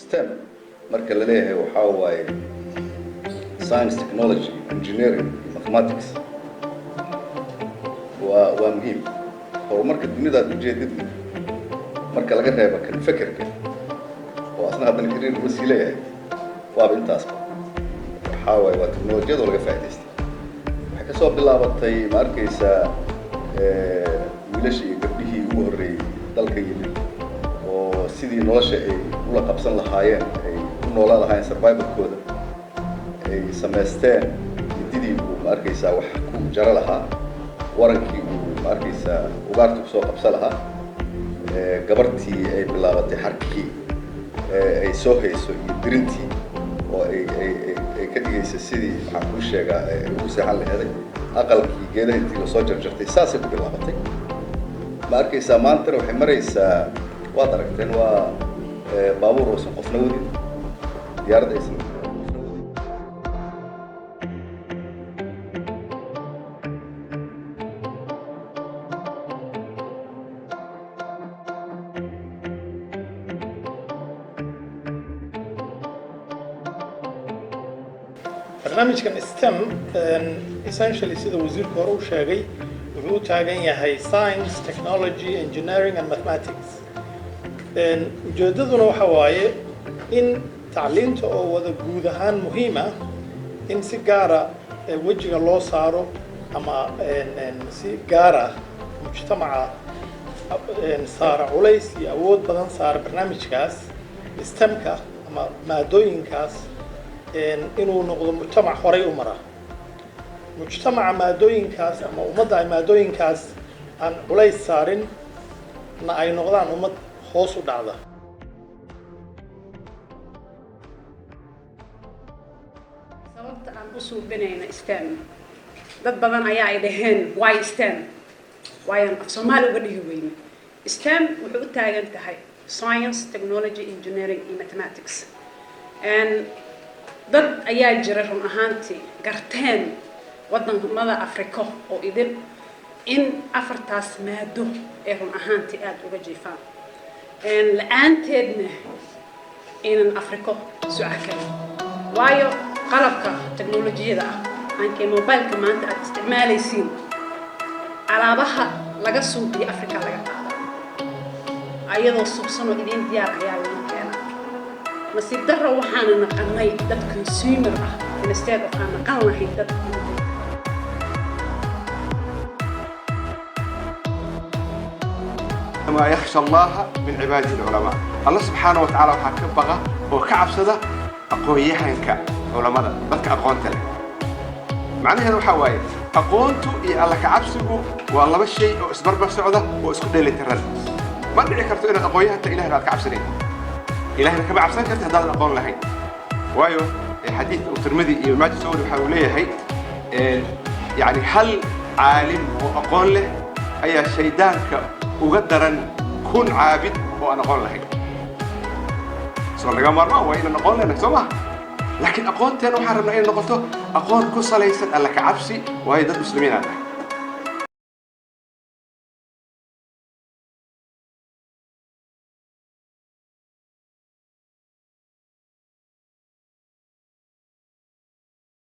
STEM marka la leeyahay waxa waaye science, technology, engineering, mathematics waa muhiim horumarka dunida ujeedada marka laga reebo kan fikirka oo asna haddana xiriir ula sii leeyahay waa intaasba waxa waaye waa teknolojiyada laga faa'iidaystay waxay ka soo bilaabatay ma arkaysaa wiilashii iyo gabdhihii ugu horreeyay dalka yimid oo sidii nolosha ay ula qabsan lahaayeen ay u noolaan lahaayeen survivalkooda ay samaysteen mididii uu ma arkaysaa wax ku jara lahaa warankii uu ma arkaysaa ugaarta kusoo qabsan lahaa gabartii ay bilaabatay xarkii ay soo hayso iyo dirintii oo ay ka dhigaysa sidii waxaan kuu sheegaa ugu seexan laheeday aqalkii geedaha intii lasoo jarjartay saasay ku bilaabatay ma arkaysaa maantana waxay maraysaa waad aragteen waa baabuur oosan qofna wadin diyaaradda aysan barnaamijkan STEM essentially sida wasiirku hore u sheegay wuxuu u taagan yahay science, technology, engineering and mathematics. ujeedaduna waxa waaye in tacliinta oo wada guud ahaan muhiim ah in si gaara wejiga loo saaro ama si gaara mujtamaca saara culays iyo awood badan saara barnaamijkaas STEM-ka ama maadooyinkaas inuu noqdo mujtamac horay u mara mujtamaca maadooyinkaas ama ummadda ay maadooyinkaas aan culays saarin na ay noqdaan ummad hoos u dhacda sababta aan u suubinayna STEM dad badan ayaa ay dhaheen why STEM waayan af Soomaali uga dhigi weyne STEM wuxuu u taagan tahay science, technology, engineering and mathematics and dad ayaa jira run ahaantii garteen wadamada Afrika oo idin in afartaas maado ee run ahaantii aad uga jiifaan la'aanteedna in Afrika su'aal waayo qalabka teknolojiyada aankay mobilka maanta aad isticmaalaysiin alaabaha laga suubiyo Afrika laga qaado ayadoo subsano idin diyaar ayaa loo keenaa nasiib darro waxaan naqanay dad consumer ah instead of aan naqan lahayn dad ما يخشى الله من عباده العلماء الله سبحانه وتعالى وحكم بقى وكعب صدا أقوياء علماء بك أقوانت له معنى هذا حواي أقوانته الله كعب سبو والله بالشيء وإصبر بسعودة وإسكت لي ترى ما أدري كرت إن أقوياء حتى إله لا كعب سنين إله لا كعب سنين كنت هذا الأقوان لهين وايو حديث الترمذي ما تسوي حواليه هي يعني هل عالم وأقوان له أي شيدانك وقدرا كن عابد وأنا أقول لك صار لك مرة وإن نقول لك سمع لكن أقول تاني وحرمنا إن نقولته أقول كوسا ليست لك عبسي وهي ضد المسلمين هذا